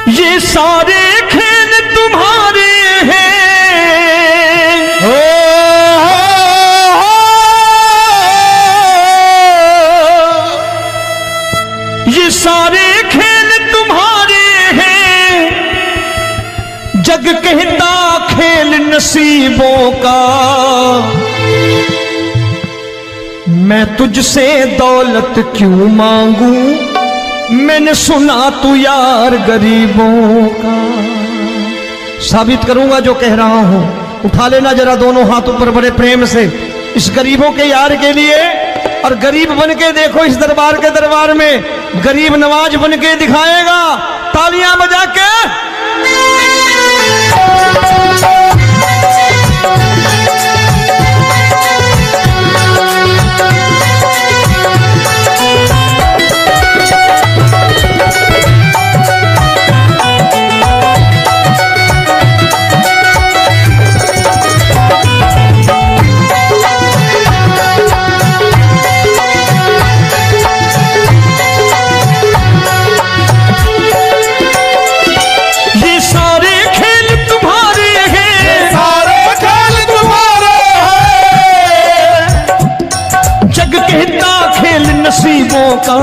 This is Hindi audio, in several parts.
ये सारे खेल तुम्हारे हैं, ये सारे खेल तुम्हारे हैं, जग कहता खेल नसीबों का। मैं तुझसे दौलत क्यों मांगू, मैंने सुना तू यार गरीबों का। साबित करूंगा जो कह रहा हूं। उठा लेना जरा दोनों हाथ ऊपर बड़े प्रेम से इस गरीबों के यार के लिए। और गरीब बन के देखो इस दरबार के दरबार में, गरीब नवाज बन के दिखाएगा, तालियां बजा के। नसीबों का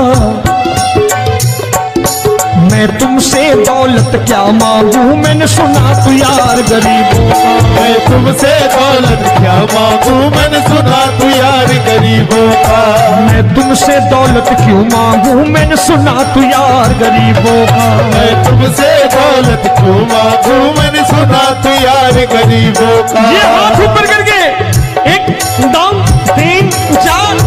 मैं तुमसे दौलत क्या मांगू, मैंने सुना तू यार गरीबों का। मैं तुमसे दौलत क्या मांगू, मैंने सुना तू यार गरीबों का। मैं तुमसे दौलत क्यों मांगू, मैंने सुना तू यार गरीबों का। मैं तुमसे दौलत क्यों मांगू, मैंने सुना तू यार गरीबों का। ये हाथ ऊपर करके 1 2 3 4।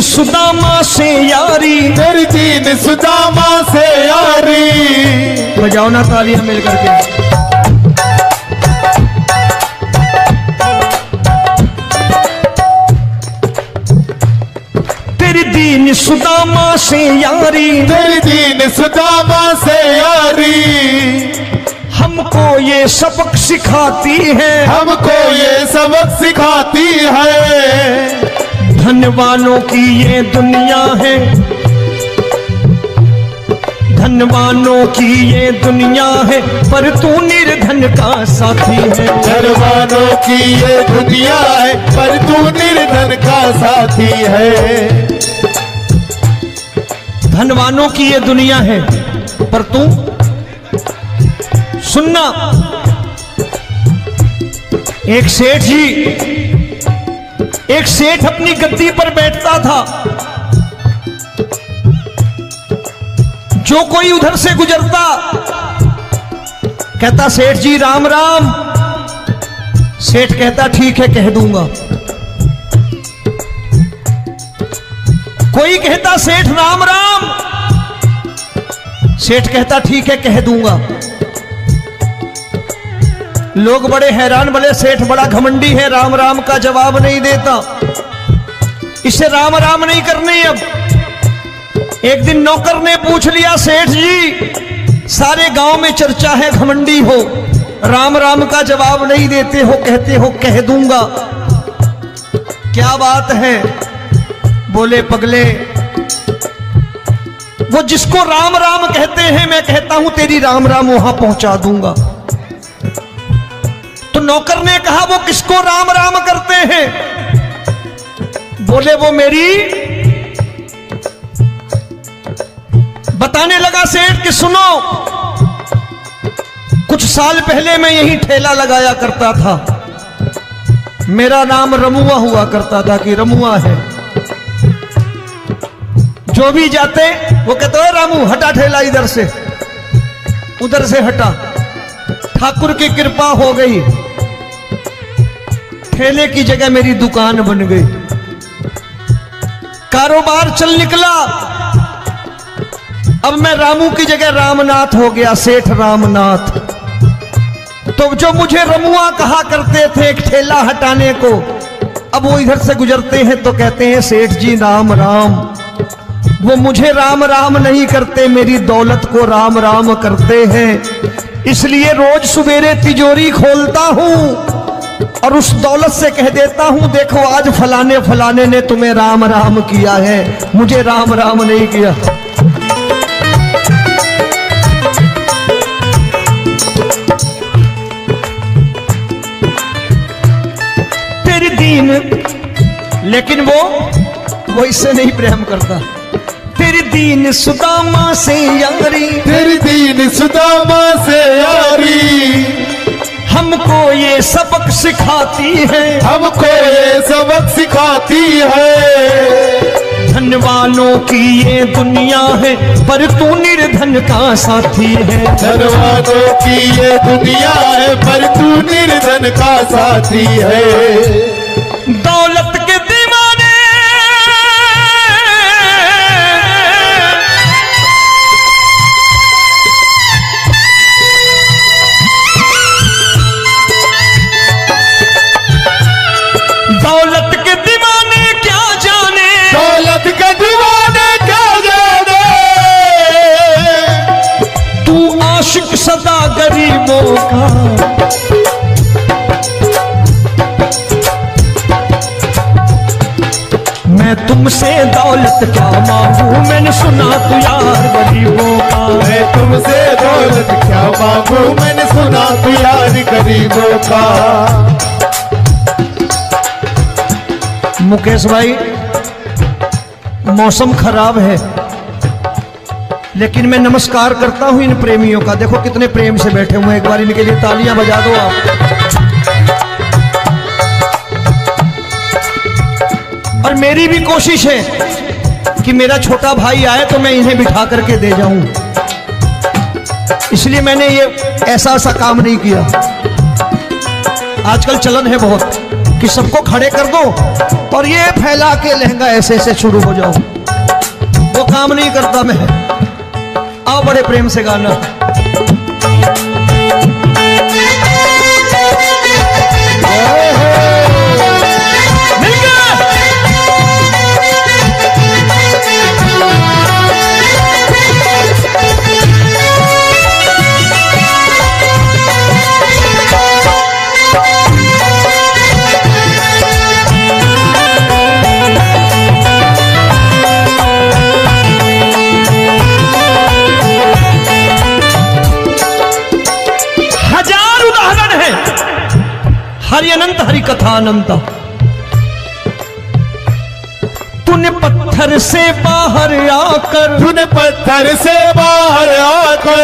सुदामा से यारी, तेरी दीन सुदामा से यारी। बजाओ ना तालियां मिल करके। तेरी दीन सुदामा से यारी, तेरी दीन सुदामा से यारी। हमको ये सबक सिखाती है, हमको ये सबक सिखाती है। धनवानों की ये दुनिया है, धनवानों की ये दुनिया है, पर तू निर्धन का साथी है। धनवानों की ये दुनिया है, पर तू निर्धन का साथी है। धनवानों की ये दुनिया है, पर तू सुनना। एक सेठ जी, एक सेठ अपनी गद्दी पर बैठता था। जो कोई उधर से गुजरता कहता सेठ जी राम राम। सेठ कहता ठीक है कह दूंगा। कोई कहता सेठ राम राम। सेठ कहता ठीक है कह दूंगा। लोग बड़े हैरान, बोले सेठ बड़ा घमंडी है, राम राम का जवाब नहीं देता, इसे राम राम नहीं करनी। अब एक दिन नौकर ने पूछ लिया सेठ जी सारे गांव में चर्चा है घमंडी हो, राम राम का जवाब नहीं देते हो, कहते हो कह दूंगा, क्या बात है? बोले पगले वो जिसको राम राम कहते हैं मैं कहता हूं तेरी राम राम वहां पहुंचा दूंगा। तो नौकर ने कहा वो किसको राम राम करते हैं? बोले वो मेरी। बताने लगा सेठ कि सुनो, कुछ साल पहले मैं यही ठेला लगाया करता था, मेरा नाम रमुआ हुआ करता था कि रमुआ है। जो भी जाते वो कहते हो रामू हटा ठेला इधर से, उधर से हटा। ठाकुर की कृपा हो गई, ठेले की जगह मेरी दुकान बन गई, कारोबार चल निकला। अब मैं रामू की जगह रामनाथ हो गया, सेठ रामनाथ। तो जो मुझे रमुआ कहा करते थे एक ठेला हटाने को, अब वो इधर से गुजरते हैं तो कहते हैं सेठ जी राम राम। वो मुझे राम राम नहीं करते, मेरी दौलत को राम राम करते हैं। इसलिए रोज सवेरे तिजोरी खोलता हूं और उस दौलत से कह देता हूं, देखो आज फलाने फलाने ने तुम्हें राम राम किया है, मुझे राम राम नहीं किया। तेरी दीन, लेकिन वो इससे नहीं प्रेम करता। तेरी दीन सुदामा से यारी, तेरी दीन सुदामा से यारी, हमको ये सबक सिखाती है, हमको ये सबक सिखाती है। धन वालों की ये दुनिया है, पर तू निर्धन का साथी है। धन वालों की ये दुनिया है, पर तू निर्धन का साथी है। दौलत के दीवाने दौलत के दीवाने क्या जाने, दौलत के दीवाने क्या जाने, तू आशिक सदा गरीबों का। मैं तुमसे दौलत क्या मांगू, मैंने सुना तू यार गरीबों का। मैं तुमसे दौलत क्या मांगू, मैंने सुना तू यार गरीबों का। मुकेश भाई, मौसम खराब है, लेकिन मैं नमस्कार करता हूं इन प्रेमियों का। देखो कितने प्रेम से बैठे हुए हैं, एक बार इनके लिए तालियां बजा दो आप। और मेरी भी कोशिश है कि मेरा छोटा भाई आए तो मैं इन्हें बिठा करके दे जाऊं, इसलिए मैंने ये ऐसा काम नहीं किया। आजकल चलन है बहुत कि सबको खड़े कर दो और ये फैला के लहंगा ऐसे ऐसे शुरू हो जाओ, वो काम नहीं करता मैं। आओ बड़े प्रेम से गाना। हरि अनंत हरि कथा अनंत। तूने पत्थर से बाहर आकर, तूने पत्थर से बाहर आकर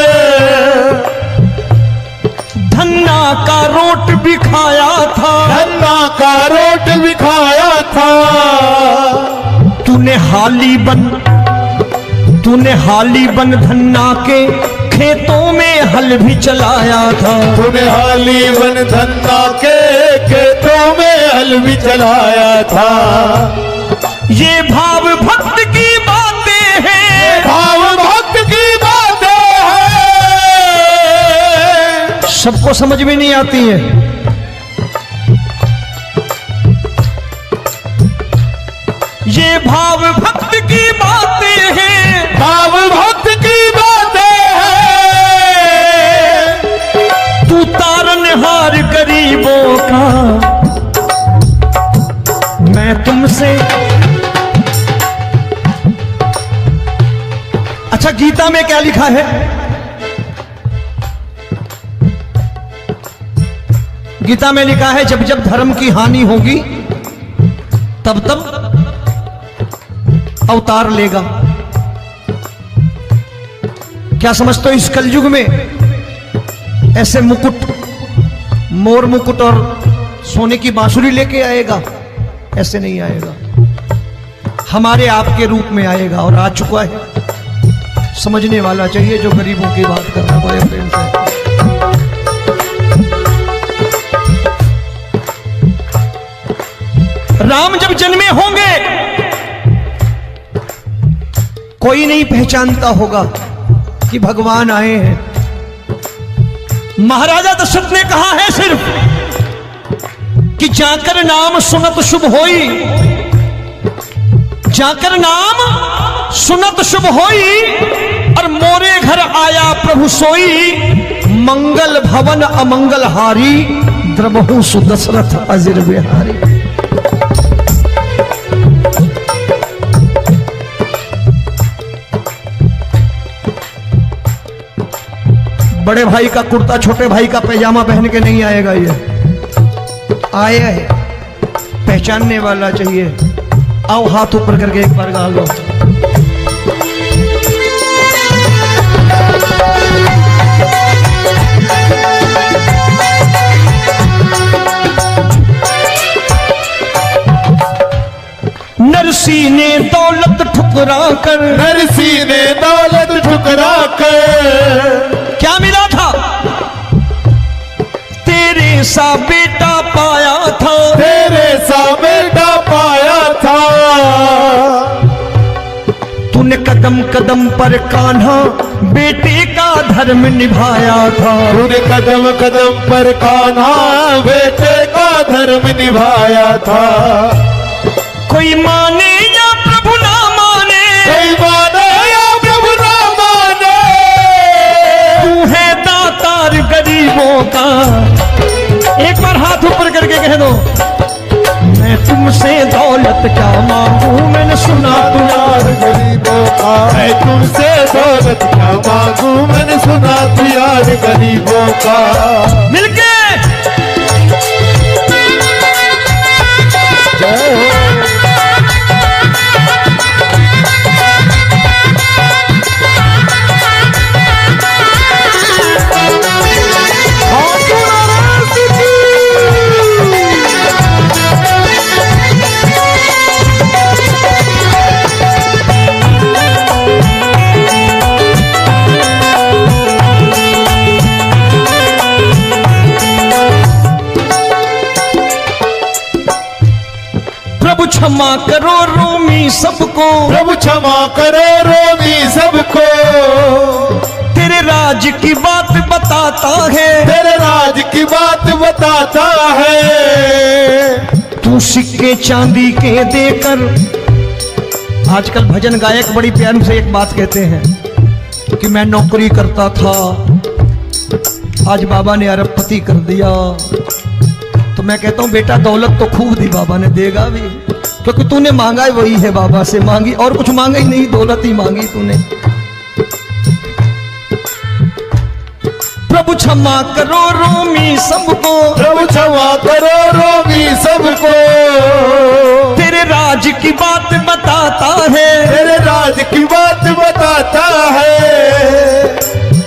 धन्ना का रोट भी खाया था, धन्ना का रोट भी खाया था। तूने हाली बन धन्ना के खेतों में हल भी चलाया था। तूने हाली बन धन्ना के खेतों में हल भी चलाया था। ये भाव भक्त की बातें हैं, भाव भक्त की बातें हैं, सबको समझ में नहीं आती है। ये भाव भक्त की बातें हैं, भाव भक्त की बातें हैं। तू तारनहार गरीबों का, मैं तुमसे। अच्छा, गीता में क्या लिखा है? गीता में लिखा है जब जब धर्म की हानि होगी तब तब अवतार लेगा। क्या समझते हो, इस कलयुग में ऐसे मुकुट, मोर मुकुट और सोने की बांसुरी लेके आएगा? ऐसे नहीं आएगा, हमारे आपके रूप में आएगा और आ चुका है। समझने वाला चाहिए जो गरीबों की बात कर रहा है प्रेम से। राम जब जन्मे होंगे कोई नहीं पहचानता होगा, कि भगवान आए हैं। महाराजा दशरथ ने कहा है सिर्फ कि जाकर नाम सुनत शुभ होई, जाकर नाम सुनत शुभ होई, और मोरे घर आया प्रभु सोई, मंगल भवन अमंगल हारी, द्रबहु सुदशरथ अजिर बिहारी। बड़े भाई का कुर्ता छोटे भाई का पैजामा पहन के नहीं आएगा, ये आया है पहचानने वाला चाहिए। आओ हाथ ऊपर करके एक बार गा लो। नरसी ने दौलत ठुकरा कर, नरसी ने दौलत ठुकरा कर, क्या मिला था? तेरे सा बेटा पाया था, तेरे सा बेटा पाया था। तूने कदम कदम पर कान्हा बेटे का धर्म निभाया था, तूने कदम कदम पर कान्हा बेटे का धर्म निभाया था। कोई माने या प्रभु ना माने, कोई माने या प्रभु ना माने, तू है दातार गरीबों का। एक बार हाथ ऊपर करके कह दो, मैं तुमसे दौलत क्या मांगू, मैंने सुना तू यार गरीबों का। मैं तुमसे दौलत क्या मांगू, मैंने सुना तू यार गरीबों का। मिलके जय हो। प्रभु क्षमा करो रोमी सबको, प्रभु क्षमा करो रोमी सबको। तेरे राज की बात बताता है, तेरे राज की बात बताता है। तू सिक्के चांदी के देकर, आजकल भजन गायक बड़ी प्यार से एक बात कहते हैं कि मैं नौकरी करता था, आज बाबा ने अरबपति कर दिया। तो मैं कहता हूं बेटा दौलत तो खूब दी बाबा ने, देगा भी, क्योंकि तूने मांगा ही वही है बाबा से, मांगी और कुछ मांगा ही नहीं, दौलत ही मांगी तूने। प्रभु क्षमा करो रोमी सबको, प्रभु क्षमा करो रोमी सबको। तेरे राज की बात बताता है, तेरे राज की बात बताता है।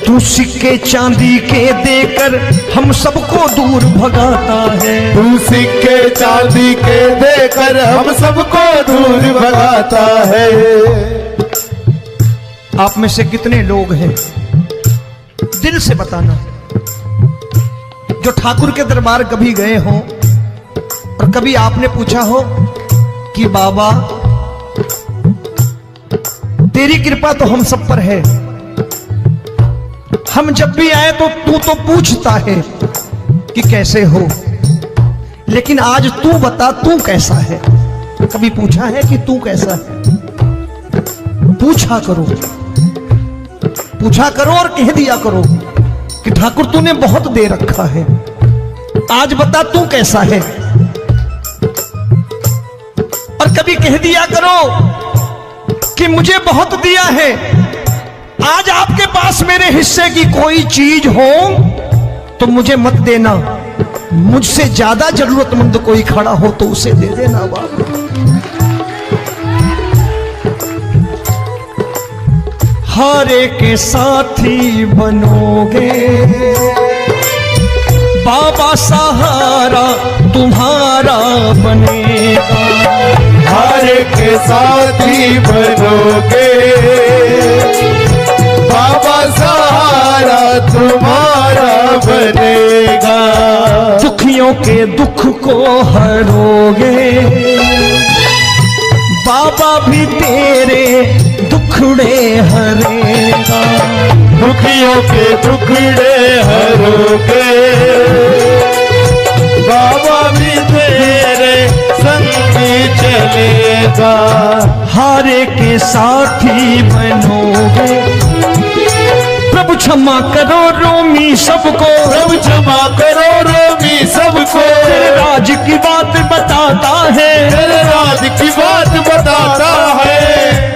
तू सिक्के चांदी के देकर हम सबको दूर भगाता है, तू सिक्के चांदी के देकर हम सबको दूर भगाता है। आप में से कितने लोग हैं, दिल से बताना, जो ठाकुर के दरबार कभी गए हो और कभी आपने पूछा हो कि बाबा तेरी कृपा तो हम सब पर है, हम जब भी आए तो तू तो पूछता है कि कैसे हो, लेकिन आज तू बता तू कैसा है। कभी पूछा है कि तू कैसा है? पूछा करो, पूछा करो और कह दिया करो कि ठाकुर तूने बहुत दे रखा है, आज बता तू कैसा है। और कभी कह दिया करो कि मुझे बहुत दिया है, आज आपके पास मेरे हिस्से की कोई चीज हो तो मुझे मत देना, मुझसे ज्यादा जरूरतमंद कोई खड़ा हो तो उसे दे देना बाबा। हारे के साथी बनोगे बाबा, सहारा तुम्हारा बनेगा। हारे के साथी बनोगे बाबा, सहारा तुम्हारा बनेगा। दुखियों के दुख को हरोगे बाबा, भी तेरे दुखड़े हरेगा। दुखियों के टुकड़े हरोगे, बाबा भी तेरे संगी चलेगा, हारे के साथी बनोगे। प्रभु क्षमा करो रोमी सबको, प्रभु क्षमा करो रोमी सबको, तेरे राज की बात बताता है, तेरे राज की बात बताता है।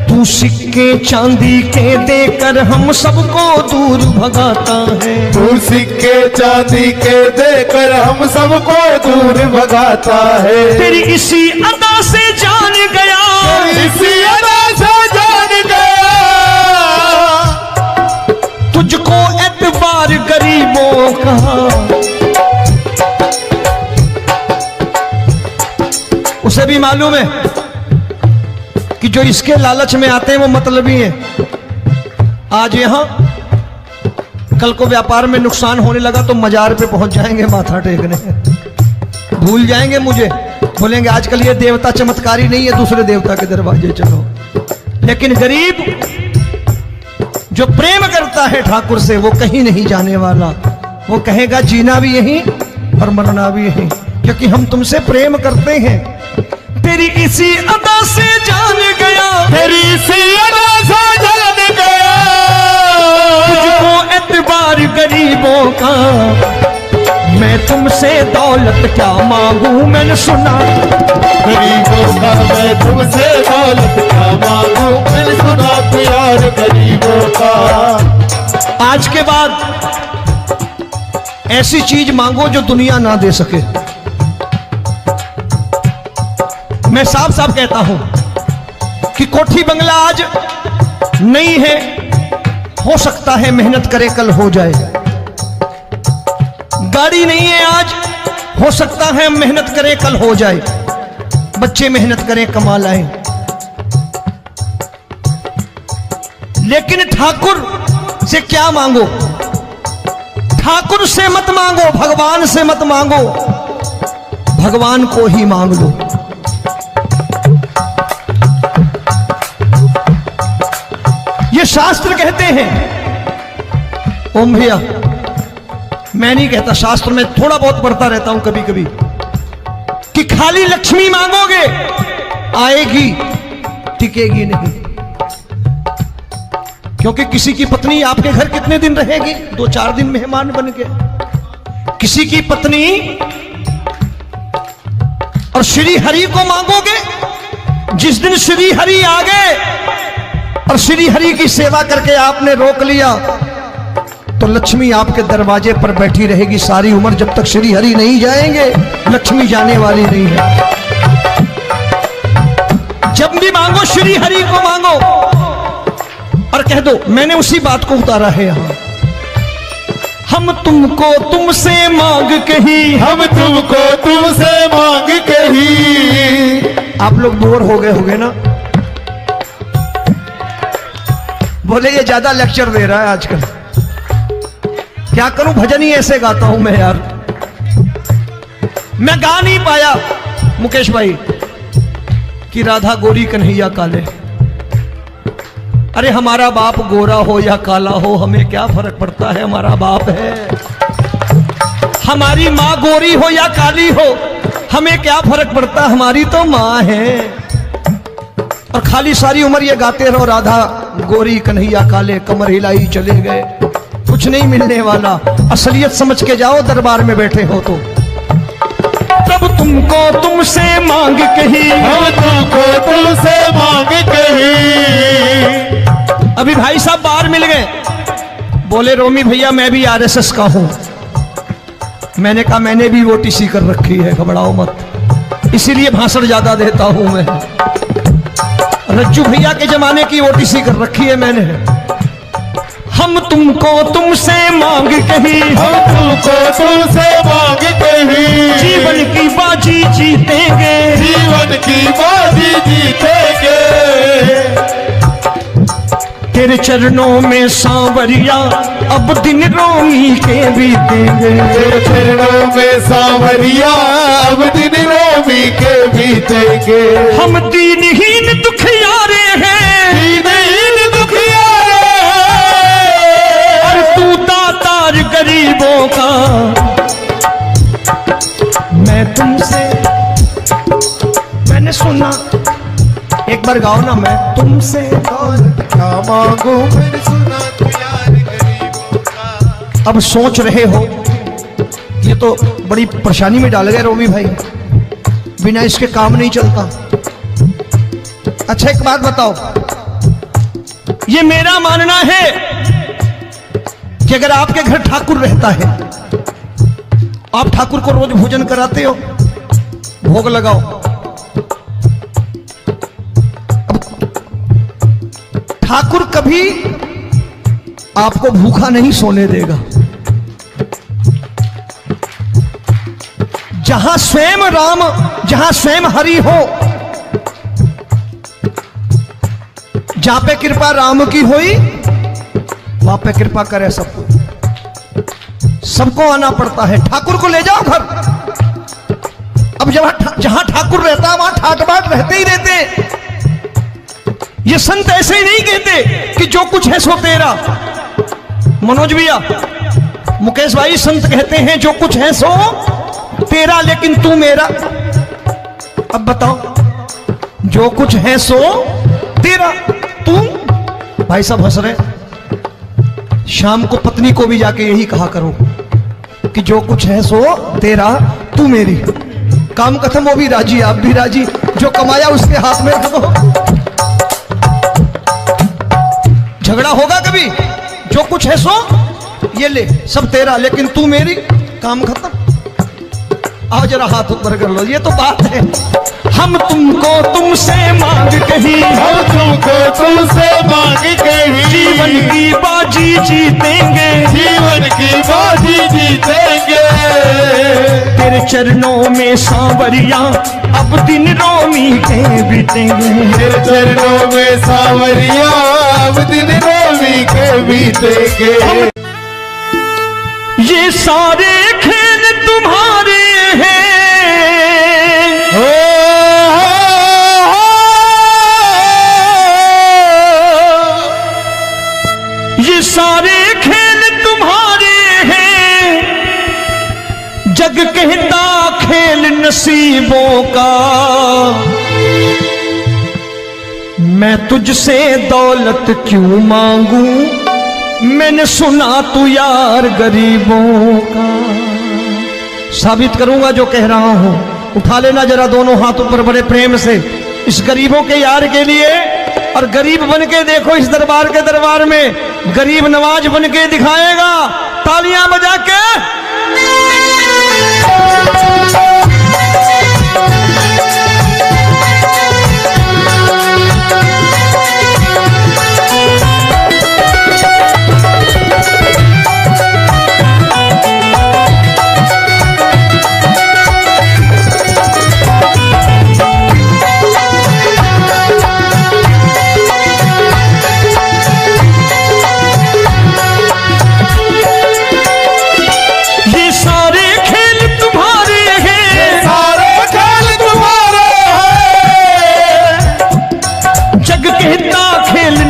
तू सिक्के चांदी के देकर हम सबको दूर भगाता है, तू सिक्के चांदी के देकर हम सबको दूर भगाता है। तेरी इसी अदा से जान गया, इसी अदा से जान गया, तुझको एतबार गरीबों का। उसे भी मालूम है कि जो इसके लालच में आते हैं वो मतलबी हैं। आज यहां कल को व्यापार में नुकसान होने लगा तो मजार पे पहुंच जाएंगे माथा टेकने, भूल जाएंगे मुझे, बोलेंगे आजकल ये देवता चमत्कारी नहीं है, दूसरे देवता के दरवाजे चलो। लेकिन गरीब जो प्रेम करता है ठाकुर से वो कहीं नहीं जाने वाला, वो कहेगा जीना भी यहीं और मरना भी यहीं, क्योंकि हम तुमसे प्रेम करते हैं। तेरी इसी अदा से जान गया, तेरी इसी अदा से जान गया, तुझको एतबार गरीबों का। मैं तुमसे दौलत क्या मांगू, मैंने सुना गरीबों का, मैं तुमसे दौलत क्या मांगू, मैंने सुना प्यार गरीबों का। आज के बाद ऐसी चीज मांगो जो दुनिया ना दे सके। मैं साफ साफ कहता हूं कि कोठी बंगला आज नहीं है, हो सकता है मेहनत करे कल हो जाए। गाड़ी नहीं है आज, हो सकता है मेहनत करे कल हो जाए। बच्चे मेहनत करें कमा लाएं, लेकिन ठाकुर से क्या मांगो? ठाकुर से मत मांगो, भगवान से मत मांगो, भगवान को ही मांग लो। ये शास्त्र कहते हैं, ओम भैया मैं नहीं कहता, शास्त्र में थोड़ा बहुत पढ़ता रहता हूं कभी कभी, कि खाली लक्ष्मी मांगोगे आएगी, टिकेगी नहीं। क्योंकि किसी की पत्नी आपके घर कितने दिन रहेगी? 2-4 दिन मेहमान बन के। किसी की पत्नी और श्री हरि को मांगोगे, जिस दिन श्री हरि आ गए और श्री हरि की सेवा करके आपने रोक लिया तो लक्ष्मी आपके दरवाजे पर बैठी रहेगी सारी उम्र, जब तक श्री हरि नहीं जाएंगे लक्ष्मी जाने वाली नहीं है। जब भी मांगो श्री हरि को मांगो और कह दो मैंने उसी बात को उतारा है यहां, हम तुमको तुमसे मांग कही, हम तुमको तुमसे मांग कही। आप लोग बोर हो गए होंगे ना, बोले ये ज्यादा लेक्चर दे रहा है आजकल। क्या करूं, भजन ही ऐसे गाता हूं मैं यार। मैं गा नहीं पाया मुकेश भाई कि राधा गोरी कन्हैया काले। अरे हमारा बाप गोरा हो या काला हो हमें क्या फर्क पड़ता है, हमारा बाप है। हमारी माँ गोरी हो या काली हो हमें क्या फर्क पड़ता, हमारी तो माँ है। और खाली सारी उम्र ये गाते रहो राधा गोरी कन्हैया काले, कमर हिलाई चले गए, कुछ नहीं मिलने वाला। असलियत समझ के जाओ दरबार में बैठे हो तो। तब तुमको तुमसे मांग कही, हम तुमको तुमसे मांग कही। अभी भाई साहब बाहर मिल गए, बोले रोमी भैया मैं भी आरएसएस का हूं। मैंने कहा मैंने भी ओटीसी कर रखी है, घबराओ मत, इसीलिए भाषण ज्यादा देता हूं मैं। रज्जू भैया के जमाने की ओटीसी कर रखी है मैंने। हम तुमको तुमसे मांग कही, हम तुमको तुमसे मांग कही। जीवन की बाजी जीतेंगे, जीवन की बाजी जीतेंगे। तेरे चरणों में सांवरिया अब दिन रोमी के बीतेंगे। तेरे चरणों में सांवरिया अब दिन रोमी के बीतेंगे। हम दीनहीन दुखियारे हैं, दीनहीन दुखियारे हैं। बार गाओ ना, मैं तुमसे दौलत क्या मांगू मैंने सुना तू यार गरीबों का। अब सोच रहे हो ये तो बड़ी परेशानी में डाल गए रोमी भाई, बिना इसके काम नहीं चलता। अच्छा एक बात बताओ, ये मेरा मानना है कि अगर आपके घर ठाकुर रहता है, आप ठाकुर को रोज भोजन कराते हो, भोग लगाओ, ठाकुर कभी आपको भूखा नहीं सोने देगा। जहां स्वयं राम, जहां स्वयं हरि हो, जहां पे कृपा राम की हुई वहां पे कृपा करे सबको, सबको आना पड़ता है। ठाकुर को ले जाओ घर। अब जहां ठाकुर रहता है वहां ठाट बाट रहते ही रहते। ये संत ऐसे ही नहीं कहते कि जो कुछ है सो तेरा। मनोज भैया, मुकेश भाई, संत कहते हैं जो कुछ है सो तेरा लेकिन तू मेरा। अब बताओ, जो कुछ है सो तेरा, तू। भाई साहब हंस रहे। शाम को पत्नी को भी जाके यही कहा करो कि जो कुछ है सो तेरा, तू मेरी। काम खत्म, वो भी राजी, आप भी राजी। जो कमाया उसके हाथ में रख दो। झगड़ा होगा कभी? जो कुछ है सो ये ले, सब तेरा लेकिन तू मेरी। काम खत्म। आओ जरा हाथ ऊपर कर लो। ये तो बात है। हम तुमको तुमसे मांग कहीं, हम तुमको तुमसे मांग कहीं, जीवन की बाजी जीतेंगे, जीवन की बाजी जीतेंगे। तेरे चरणों में सांवरिया अब दिन रोमी के बीतेंगे। तेरे चरणों में सांवरिया अब दिन रोमी के बीतेंगे। ये सारे खेल तुम्हारे हैं, ये सारे खेल तुम्हारे हैं। जग कहता खेल नसीबों का, मैं तुझसे दौलत क्यों मांगू, मैंने सुना तू यार गरीबों का। साबित करूंगा जो कह रहा हूं। उठा लेना जरा दोनों हाथ ऊपर बड़े प्रेम से इस गरीबों के यार के लिए। और गरीब बन के देखो इस दरबार के दरबार में, गरीब नवाज बन के दिखाएगा, तालियां बजा के।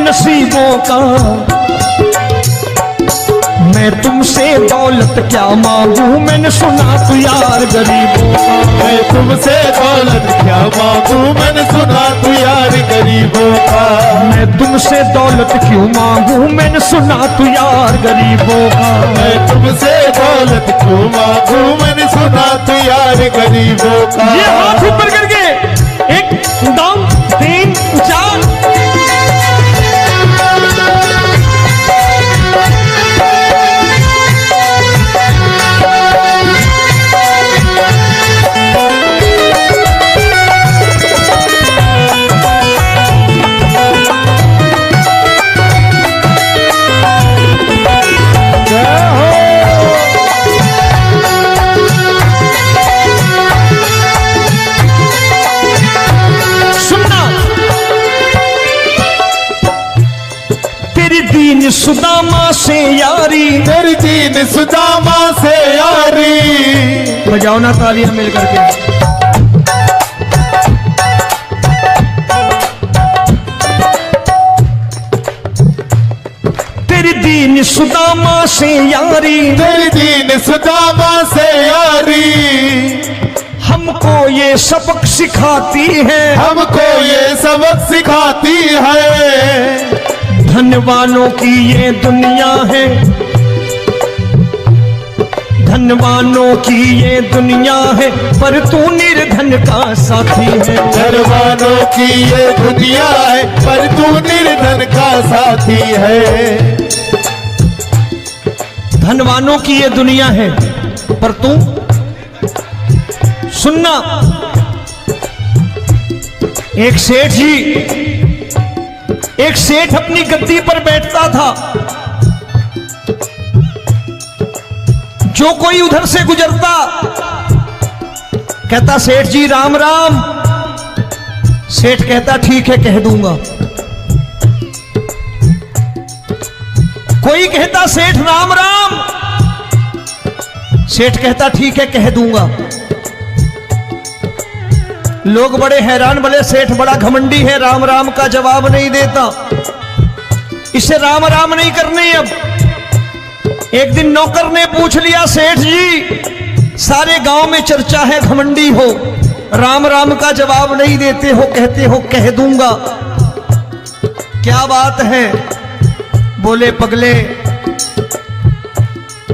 नसीबों का, मैं तुमसे दौलत क्या मांगू, मैंने सुना तू यार गरीबों का। मैं तुमसे दौलत क्या मांगू, मैंने सुना तू यार गरीबों का। मैं तुमसे दौलत क्यों मांगू, मैंने सुना तू यार गरीबों का। मैं तुमसे दौलत क्यों मांगू, मैंने सुना तू यार गरीबों का। ये हाथ ऊपर करके 1 2 3 4। दीन सुदामा से यारी, तेरी दीन सुदामा से यारी। बजाओ ना तालियां मिल करके। तेरी दीन सुदामा से यारी, तेरी दीन सुदामा से यारी। हम हमको ये सबक सिखाती है, हमको ये सबक सिखाती है। धनवानों की ये दुनिया है, धनवानों की ये दुनिया है, पर तू निर्धन का साथी है। धनवानों की ये दुनिया है, पर तू निर्धन का साथी है। धनवानों की ये दुनिया है, पर तू सुनना। एक सेठ जी, एक सेठ अपनी गद्दी पर बैठता था। जो कोई उधर से गुजरता कहता सेठ जी राम राम। सेठ कहता ठीक है कह दूंगा। कोई कहता सेठ राम राम। सेठ कहता ठीक है कह दूंगा। लोग बड़े हैरान, बोले सेठ बड़ा घमंडी है, राम राम का जवाब नहीं देता, इसे राम राम नहीं करने। अब एक दिन नौकर ने पूछ लिया, सेठ जी सारे गांव में चर्चा है घमंडी हो, राम राम का जवाब नहीं देते हो, कहते हो कह दूंगा, क्या बात है? बोले पगले,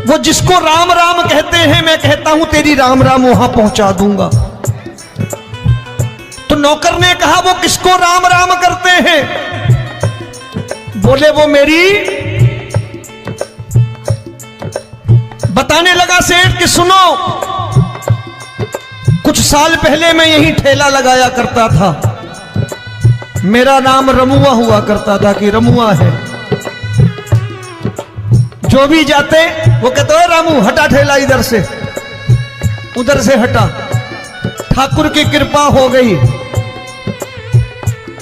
वो जिसको राम राम कहते हैं मैं कहता हूं तेरी राम राम वहां पहुंचा दूंगा। तो नौकर ने कहा वो किसको राम राम करते हैं? बोले वो मेरी। बताने लगा सेठ कि सुनो, कुछ साल पहले मैं यही ठेला लगाया करता था, मेरा नाम रमुआ हुआ करता था कि रमुआ है। जो भी जाते वो कहते हो रामू हटा ठेला इधर से, उधर से हटा। ठाकुर की कृपा हो गई,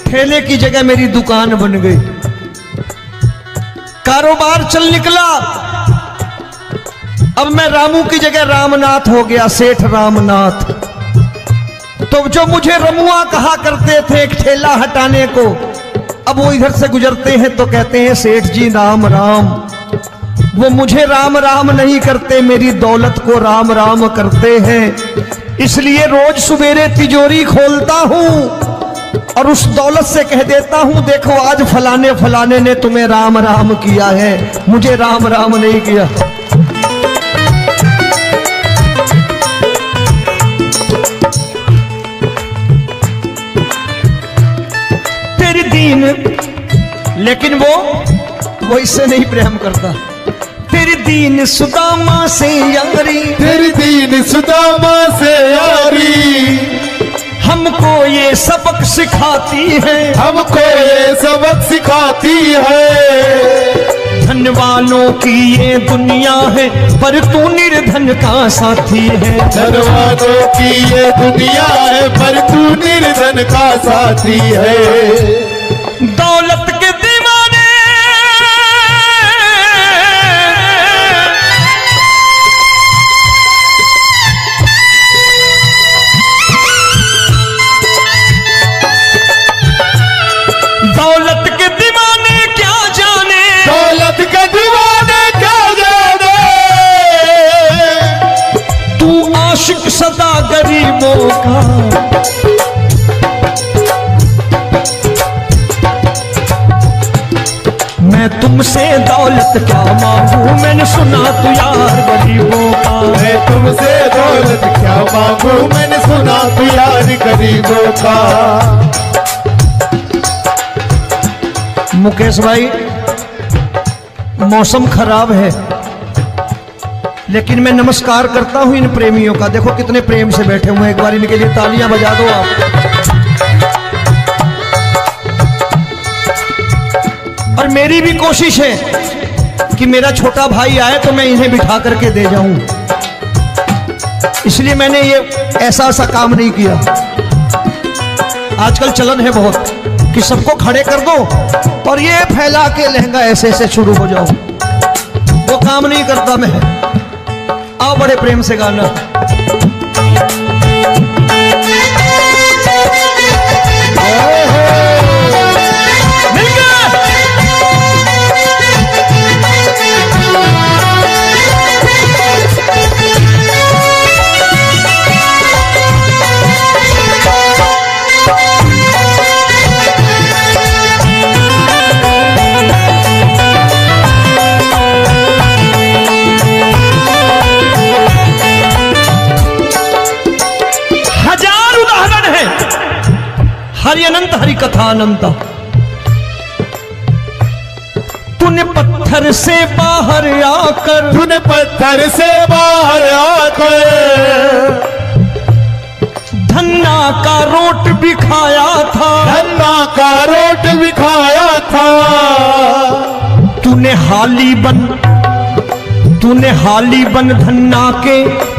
ठेले की जगह मेरी दुकान बन गई, कारोबार चल निकला। अब मैं रामू की जगह रामनाथ हो गया, सेठ रामनाथ। तो जो मुझे रमुआ कहा करते थे एक ठेला हटाने को, अब वो इधर से गुजरते हैं तो कहते हैं सेठ जी राम राम। वो मुझे राम राम नहीं करते, मेरी दौलत को राम राम करते हैं। इसलिए रोज सवेरे तिजोरी खोलता हूं और उस दौलत से कह देता हूं देखो आज फलाने फलाने ने तुम्हें राम राम किया है, मुझे राम राम नहीं किया। तेरी दीन, लेकिन वो इससे नहीं प्रेम करता। तेरी दीन सुदामा से यारी, तेरी दीन सुदामा से यारी, हमको ये सबक सिखाती है, हमको ये सबक सिखाती है। धन वालों की ये दुनिया है, पर तू निर्धन का साथी है। धन वालों की ये दुनिया है, पर तू निर्धन का साथी है। दौलत के दीवाने दौलत के दीवाने क्या जाने, दौलत के दीवाने क्या जाने। तू आशिक सदा गरीबों का, मैं तुमसे दौलत क्या मांगू, मैंने सुना तू यार गरीबों का। मैं तुमसे दौलत क्या मांगू, मैंने सुना तू यार गरीबों का। मुकेश भाई, मौसम खराब है, लेकिन मैं नमस्कार करता हूं इन प्रेमियों का। देखो कितने प्रेम से बैठे हुए हैं, एक बार इनके लिए तालियां बजा दो आप। और मेरी भी कोशिश है कि मेरा छोटा भाई आए तो मैं इन्हें बिठा करके दे जाऊं, इसलिए मैंने ये ऐसा काम नहीं किया। आजकल चलन है बहुत कि सबको खड़े कर दो और ये फैला के लहंगा ऐसे ऐसे शुरू हो जाओ, वो काम नहीं करता मैं। आओ बड़े प्रेम से गाना। कथा अनंता। तूने पत्थर से बाहर आकर, तूने पत्थर से बाहर आकर धन्ना का रोट भी खाया था, धन्ना का रोट भी खाया था। तूने हाली बन धन्ना के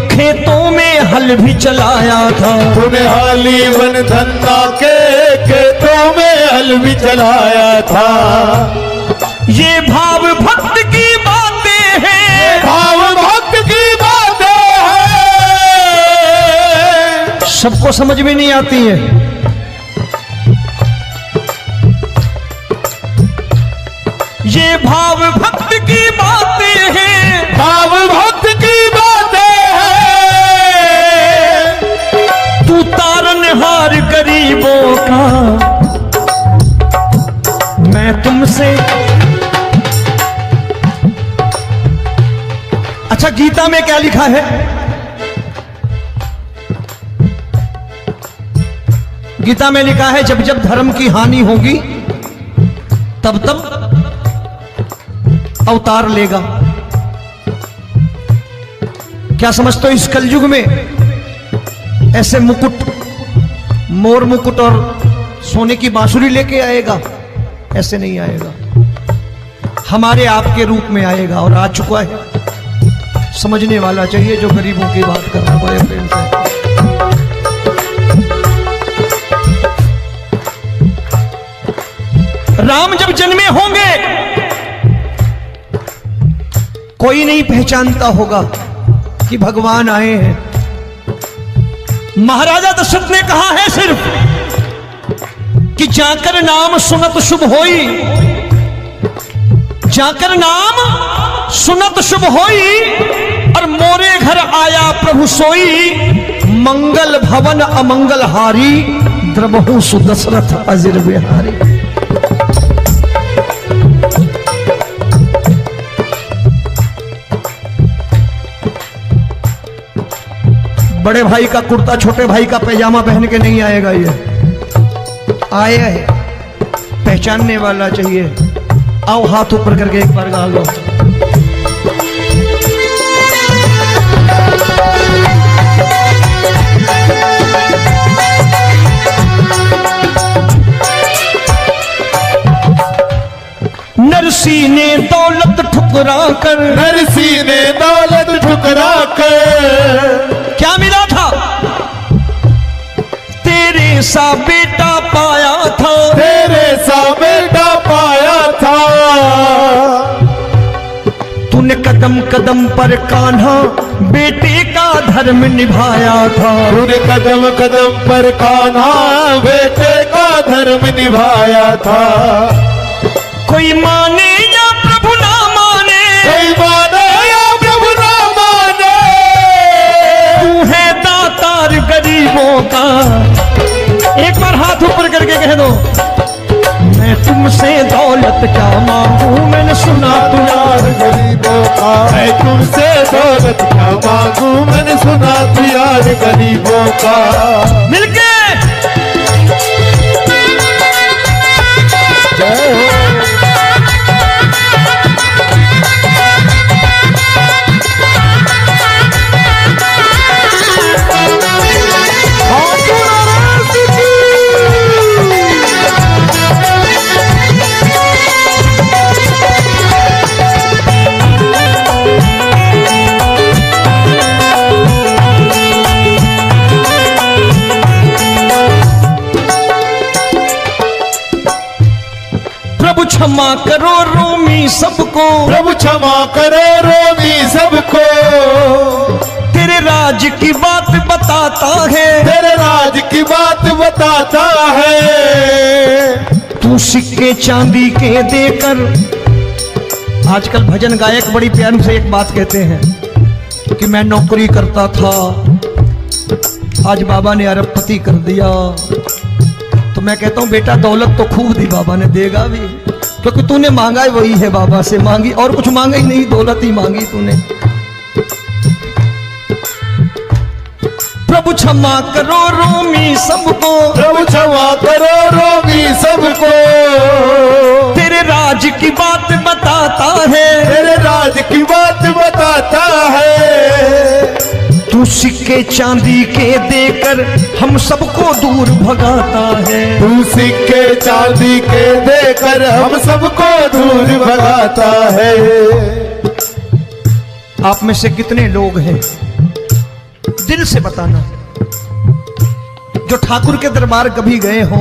खेतों में हल भी चलाया था। तूने हाली बन धन्ना के खेतों में हल भी चलाया था। ये भाव भक्त की बातें हैं, भाव भक्त की बातें हैं, सबको समझ में नहीं आती है। ये भाव भक्त की बातें हैं, भाव भक्त की बातें हैं। तू तारनहार गरीबों का, मैं तुमसे। अच्छा, गीता में क्या लिखा है? गीता में लिखा है जब जब धर्म की हानि होगी तब तब अवतार लेगा। क्या समझते हो? इस कलयुग में ऐसे मुकुट, मोर मुकुट और सोने की बांसुरी लेके आएगा? ऐसे नहीं आएगा, हमारे आपके रूप में आएगा और आ चुका है। समझने वाला चाहिए जो गरीबों की बात करना बड़े प्रेम से। राम जब जन्मे होंगे कोई नहीं पहचानता होगा कि भगवान आए हैं। महाराजा दशरथ ने कहा है सिर्फ कि जाकर नाम सुनत शुभ होई, जाकर नाम सुनत शुभ होई, और मोरे घर आया प्रभु सोई, मंगल भवन अमंगल हारी, द्रबहु सुदशरथ अजिर बिहारी। बड़े भाई का कुर्ता छोटे भाई का पैजामा पहन के नहीं आएगा, ये आया है, पहचानने वाला चाहिए। आओ हाथ ऊपर करके एक बार गा लो। नरसी ने दौलत ठुकरा कर, नरसी ने दौलत ठुकरा कर क्या मिला था? तेरे सा बेटा पाया था, तेरे सा बेटा पाया था। तूने कदम कदम पर कान्हा बेटे का धर्म निभाया था। तूने कदम कदम पर कान्हा बेटे का धर्म निभाया था। कोई माने या प्रभु ना माने, कोई माने या प्रभु ना माने, तू है दातार गरीबों का। एक बार हाथ ऊपर करके कह दो, मैं तुमसे दौलत क्या मांगू, मैंने सुना तू यार गरीबों का। मैं तुमसे दौलत क्या मांगू, मैंने सुना तू यार गरीबों का। मिलके जय हो। प्रभु क्षमा करो रोमी सबको, प्रभु क्षमा करो रोमी सबको। तेरे राज की बात बताता है, तेरे राज की बात बताता है। तू सिक्के चांदी के देकर। आजकल भजन गायक बड़ी प्यार से एक बात कहते हैं कि मैं नौकरी करता था, आज बाबा ने अरबपति कर दिया। तो मैं कहता हूं बेटा दौलत तो खूब दी बाबा ने, देगा भी, क्योंकि तूने मांगा ही वही है, बाबा से मांगी और कुछ मांगा ही नहीं, दौलत ही मांगी तूने। प्रभु क्षमा करो रोमी सबको, प्रभु क्षमा करो रोमी सबको। तेरे राज की बात बताता है, तेरे राज की बात बताता है। तू सिक्के चांदी के देकर हम सबको दूर भगाता है। तू सिक्के चांदी के देकर हम सबको दूर भगाता है। आप में से कितने लोग हैं, दिल से बताना, जो ठाकुर के दरबार कभी गए हो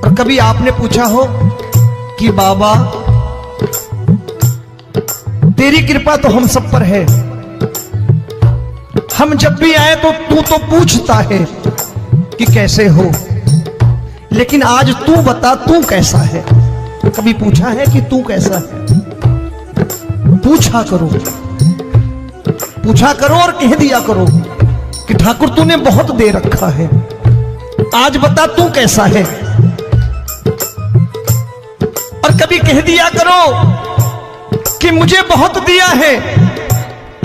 और कभी आपने पूछा हो कि बाबा तेरी कृपा तो हम सब पर है, हम जब भी आए तो तू तो पूछता है कि कैसे हो, लेकिन आज तू बता तू कैसा है। कभी पूछा है कि तू कैसा है? पूछा करो, पूछा करो और कह दिया करो कि ठाकुर तूने बहुत दे रखा है, आज बता तू कैसा है। और कभी कह दिया करो कि मुझे बहुत दिया है,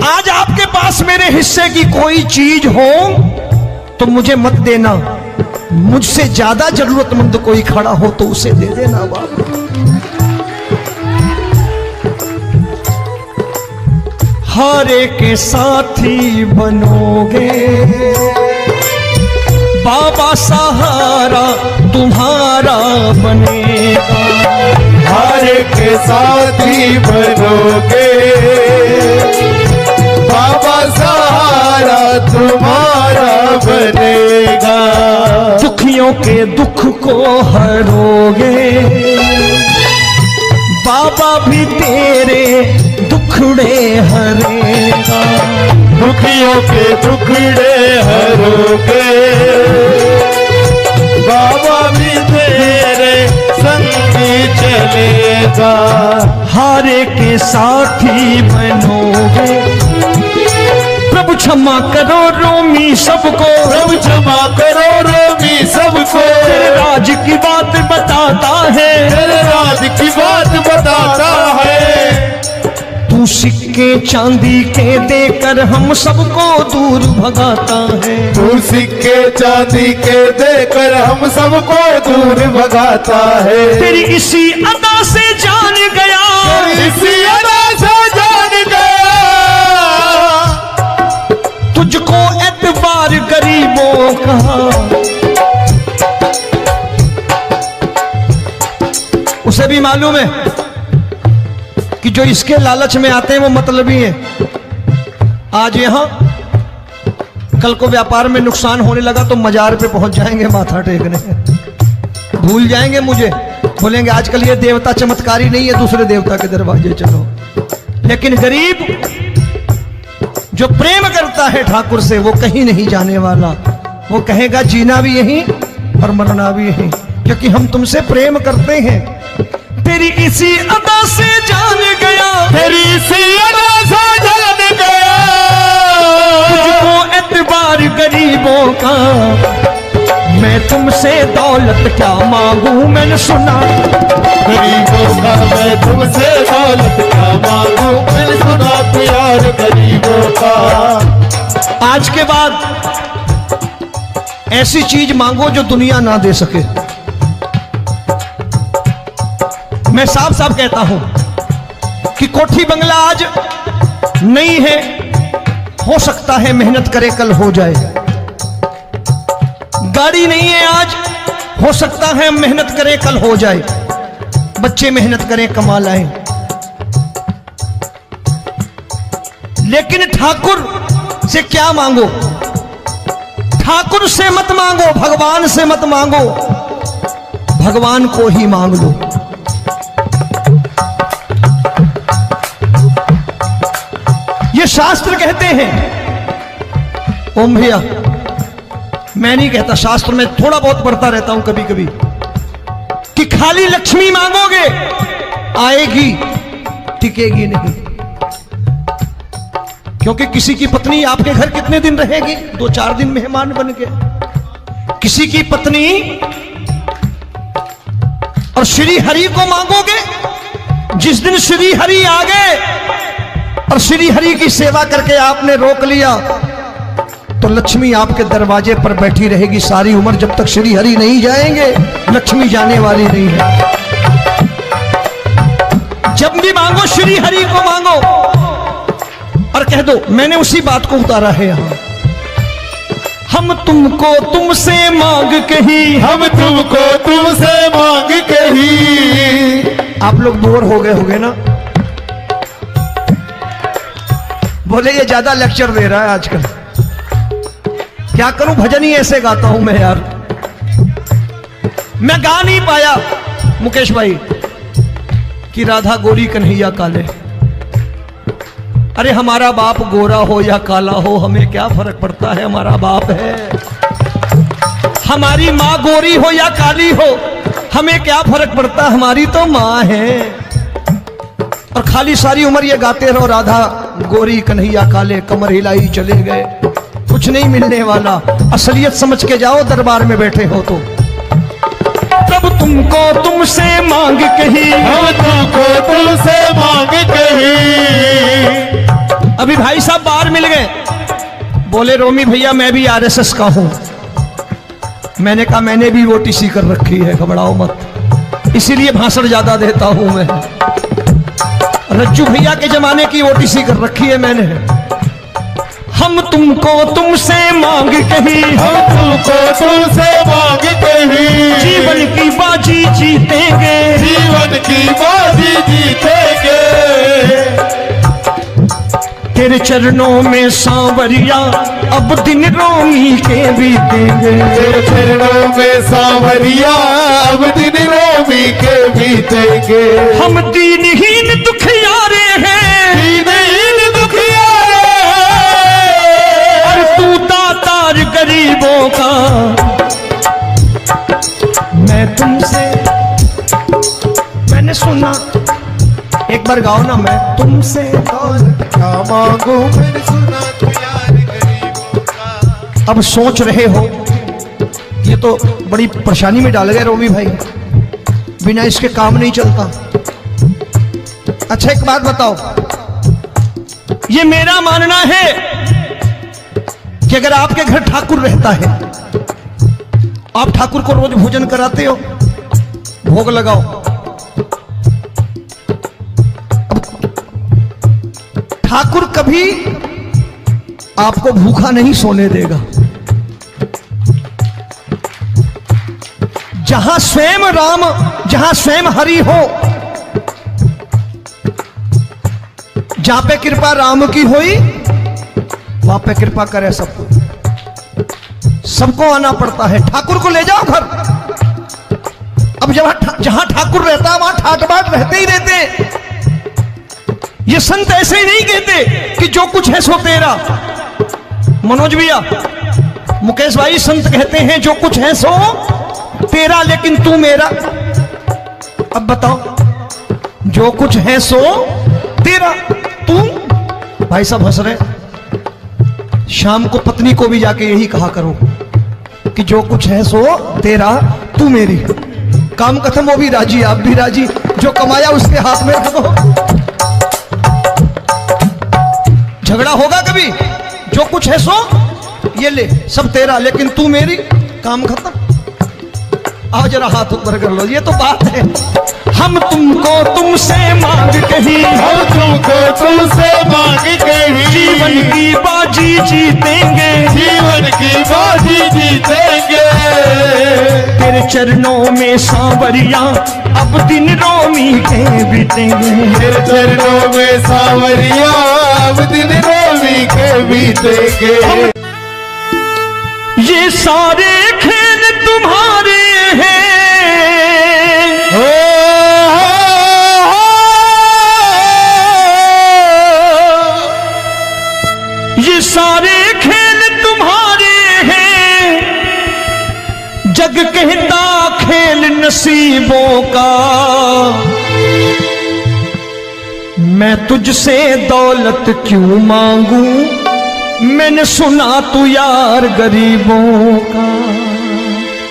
आज आपके पास मेरे हिस्से की कोई चीज हो तो मुझे मत देना, मुझसे ज्यादा जरूरतमंद कोई खड़ा हो तो उसे दे देना बाबा। हारे के साथी बनोगे बाबा, सहारा तुम्हारा बनेगा। हारे के साथी बनोगे बाबा, सहारा तुम्हारा बनेगा। दुखियों के दुख को हरोगे बाबा, भी तेरे दुखड़े हरेगा। दुखियों के दुखड़े हरोगे बाबा, भी तेरे संगी चलेगा। हारे के साथी बनोगे, प्रभु क्षमा करो रोमी सबको, प्रभु क्षमा करो रोमी सबको। तेरे राज की बात बताता है, तेरे राज की बात बताता है। तू सिक्के चांदी के देकर हम सबको दूर भगाता है। तू सिक्के चांदी के देकर हम सबको दूर भगाता है। तेरी इसी अदा से जान गया, इसी अदा से जान गया, तुझको एतबार गरीबों का। उसे भी मालूम है कि जो इसके लालच में आते हैं वो मतलबी हैं। आज यहां कल को व्यापार में नुकसान होने लगा तो मजार पे पहुंच जाएंगे माथा टेकने, भूल जाएंगे मुझे, बोलेंगे आजकल ये देवता चमत्कारी नहीं है, दूसरे देवता के दरवाजे चलो। लेकिन गरीब जो प्रेम करता है ठाकुर से वो कहीं नहीं जाने वाला, वो कहेगा जीना भी यहीं और मरना भी यहीं, क्योंकि हम तुमसे प्रेम करते हैं। तेरी इसी अदा से जान गया, तेरी इसी अदा से जान गया, तुझको एतबार गरीबों का। मैं तुमसे दौलत क्या मांगू, मैंने सुना गरीबों का। मैं तुमसे दौलत क्या मांगू, मैंने सुना प्यार गरीबों का। आज के बाद ऐसी चीज मांगो जो दुनिया ना दे सके। मैं साफ साफ कहता हूं कि कोठी बंगला आज नहीं है, हो सकता है मेहनत करे कल हो जाए। गाड़ी नहीं है आज, हो सकता है मेहनत करें कल हो जाए। बच्चे मेहनत करें कमा लाएं, लेकिन ठाकुर से क्या मांगो? ठाकुर से मत मांगो, भगवान से मत मांगो, भगवान को ही मांग लो। ये शास्त्र कहते हैं। ओम भैया, मैं नहीं कहता, शास्त्र में थोड़ा बहुत पढ़ता रहता हूं कभी कभी, कि खाली लक्ष्मी मांगोगे आएगी, टिकेगी नहीं। क्योंकि किसी की पत्नी आपके घर कितने दिन रहेगी? 2-4 दिन मेहमान बन के। किसी की पत्नी और श्री हरि को मांगोगे, जिस दिन श्री हरि आ गए और श्री हरि की सेवा करके आपने रोक लिया तो लक्ष्मी आपके दरवाजे पर बैठी रहेगी सारी उम्र, जब तक श्री हरि नहीं जाएंगे लक्ष्मी जाने वाली नहीं है। जब भी मांगो श्री हरि को मांगो और कह दो मैंने उसी बात को उतारा है यहां, हम तुमको तुमसे मांग कही, हम तुमको तुमसे मांग कही। आप लोग बोर हो गए होंगे ना, बोले ये ज्यादा लेक्चर दे रहा है आजकल, क्या करूं भजन ही ऐसे गाता हूं मैं यार। मैं गा नहीं पाया मुकेश भाई कि राधा गोरी कन्हैया काले। अरे हमारा बाप गोरा हो या काला हो हमें क्या फर्क पड़ता है, हमारा बाप है। हमारी माँ गोरी हो या काली हो हमें क्या फर्क पड़ता, हमारी तो माँ है। और खाली सारी उम्र ये गाते रहो राधा गोरी कन्हैया काले, कमर हिलाई चले गए, कुछ नहीं मिलने वाला। असलियत समझ के जाओ दरबार में बैठे हो तो। तब तुमको तुमसे मांग कही, हम तुमको तुमसे मांग कही। अभी भाई साहब बाहर मिल गए, बोले रोमी भैया मैं भी आरएसएस का हूं। मैंने कहा मैंने भी ओटीसी कर रखी है, घबराओ मत, इसीलिए भाषण ज्यादा देता हूं मैं। रज्जू भैया के जमाने की ओटीसी कर रखी है मैंने। हम तुमको तुमसे मांग कही, हम तुमको तुमसे मांग कही। जीवन की बाजी जीतेंगे, जीवन की बाजी जीतेंगे। तेरे चरणों में सांवरिया अब दिन रोमी के बीतेंगे। तेरे चरणों में सांवरिया अब दिन रोमी के बीतेंगे। हम दीनहीन दुखियारे हैं, दीनहीन दुखियारे और तू दातार गरीबों का। मैं तुमसे, मैंने सुना, एक बार गाओ ना, मैं तुमसे क्या मांगू, मैंने सुना तू यार गरीबों का। अब सोच रहे हो ये तो बड़ी परेशानी में डाल गए रोमी भाई, बिना इसके काम नहीं चलता। अच्छा एक बात बताओ, ये मेरा मानना है कि अगर आपके घर ठाकुर रहता है, आप ठाकुर को रोज भोजन कराते हो, भोग लगाओ, ठाकुर कभी आपको भूखा नहीं सोने देगा। जहां स्वयं राम, जहां स्वयं हरि हो, जहां पे कृपा राम की हुई वहां पे कृपा करे सबको। सबको आना पड़ता है, ठाकुर को ले जाओ घर। अब जहां ठाकुर रहता है वहां ठाट बाट रहते ही रहते। ये संत ऐसे ही नहीं कहते कि जो कुछ है सो तेरा। मनोज भैया, मुकेश भाई, संत कहते हैं जो कुछ है सो तेरा लेकिन तू मेरा। अब बताओ, जो कुछ है सो तेरा, तू। भाई साहब हंस रहे। शाम को पत्नी को भी जाके यही कहा करो कि जो कुछ है सो तेरा, तू मेरी। काम खत्म, वो भी राजी, आप भी राजी, जो कमाया उसके हाथ में रखो। झगड़ा होगा कभी, जो कुछ है सो ये ले, सब तेरा लेकिन तू मेरी, काम खत्म। आओ जरा हाथ ऊपर कर लो, ये तो बात है। हम तुमको तुमसे मांग कही, हम तुमको तुमसे मांग कही। जीवन की बाजी जीतेंगे, जीवन की बाजी जीतेंगे। तेरे चरणों में सांवरिया अब दिन रोमी के बीतेंगे। तेरे चरणों में सांवरिया अब दिन रोमी के बीतेंगे। ये सारे खेल तुम्हारे हैं, ये सारे खेल तुम्हारे हैं। जग कहता खेल नसीबों का, मैं तुझसे दौलत क्यों मांगू, मैंने सुना तू यार गरीबों का।